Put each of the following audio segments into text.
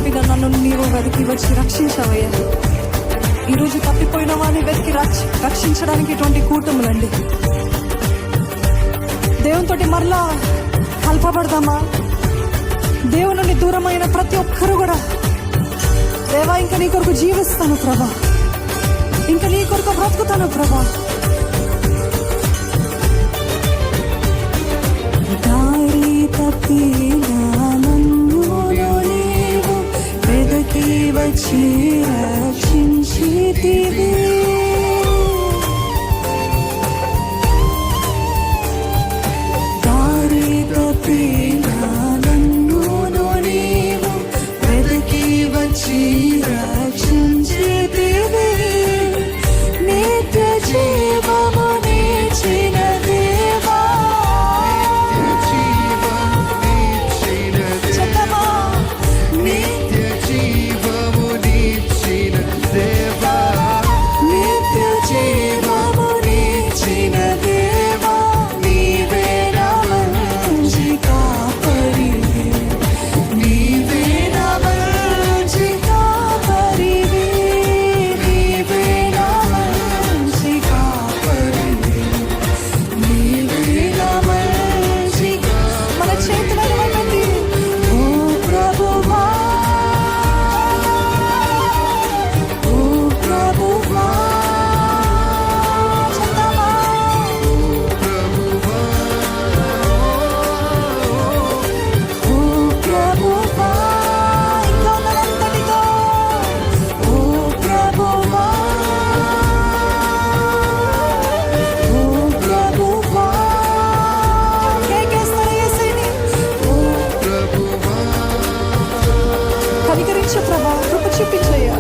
తప్పిన నన్ను నీవు వెతికి వచ్చి రక్షించవయ్యా. ఈరోజు తప్పిపోయిన వాడిని వెతికి రక్షించడానికి ఇటువంటి కూటములండి. దేవునితోటి మరలా కలపబడదామా? దేవుని నుండి దూరమైన ప్రతి ఒక్కరు కూడా, దేవా ఇంకా నీ కొరకు జీవిస్తాను ప్రభా, ఇంకా నీ కొరకు బ్రతుకుతాను ప్రభా. దారి తప్పినా నన్ను నీవు వెదకి వచ్చి రక్షించితివి. దారి తప్పినా నన్ను నీవు వెదకి వచ్చి రక్షించితివి. నిత్య జీవమునిచ్చిన దేవా, ప్రభా కృప చూపించయ్యా.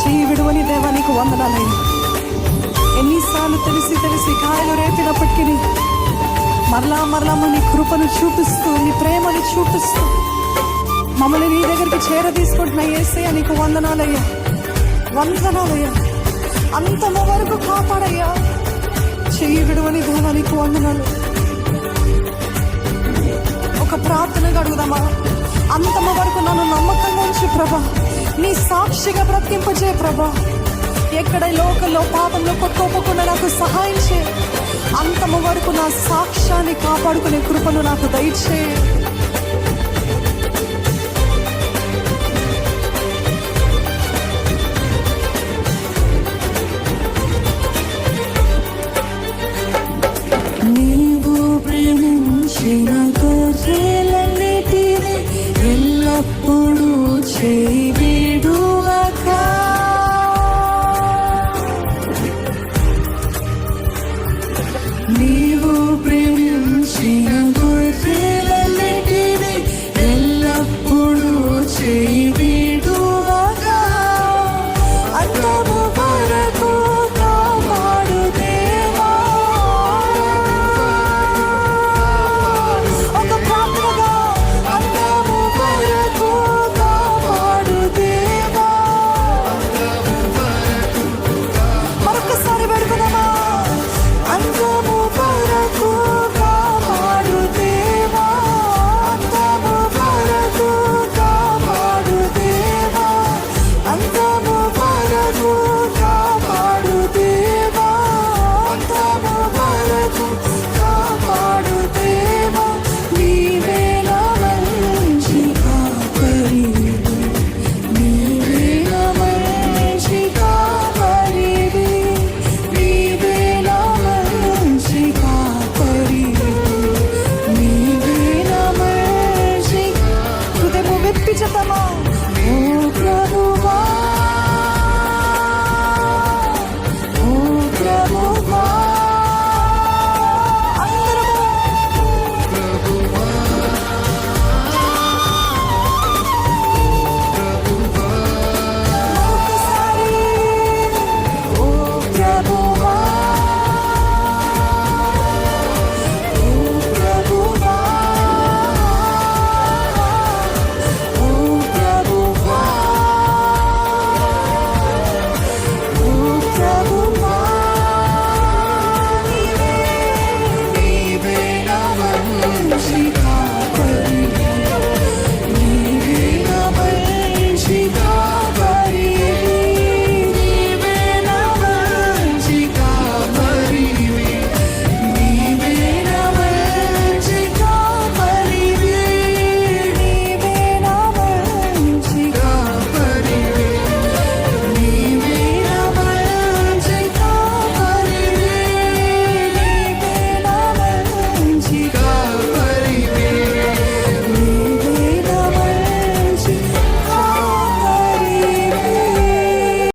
చేయి విడువని దేవా నీకు వందనాలయ్యా. ఎన్నిసార్లు తెలిసి తెలిసి కాయలు రేపినప్పటికీ మరలా మరలా నీ కృపను చూపిస్తూ, నీ ప్రేమను చూపిస్తూ మమ్మల్ని నీ దగ్గరికి చేరదీసుకుంటున్న యేసయ్యా నీకు వందనాలయ్యా, వందనాలయ్యా. అంతము వరకు కాపాడయ్యా. చెయ్యి విడువని దేవా నీకు వందనాలు. ఒక ప్రార్థనగా అడుగుదామా? అంతము వరకు నన్ను నమ్మకంగా ఉంచి ప్రభా, నీ సాక్షిగా బ్రతికింపజే ప్రభా. ఎక్కడ లోకంలో పాపంలో కొట్టుకోకుండా నాకు సహాయం చే. అంతము వరకు నా సాక్ష్యాన్ని కాపాడుకునే కృపను నాకు దయచే. నీవు ప్రేమించిన గొర్రెలన్నిటిని ఎల్లప్పుడూ చేయి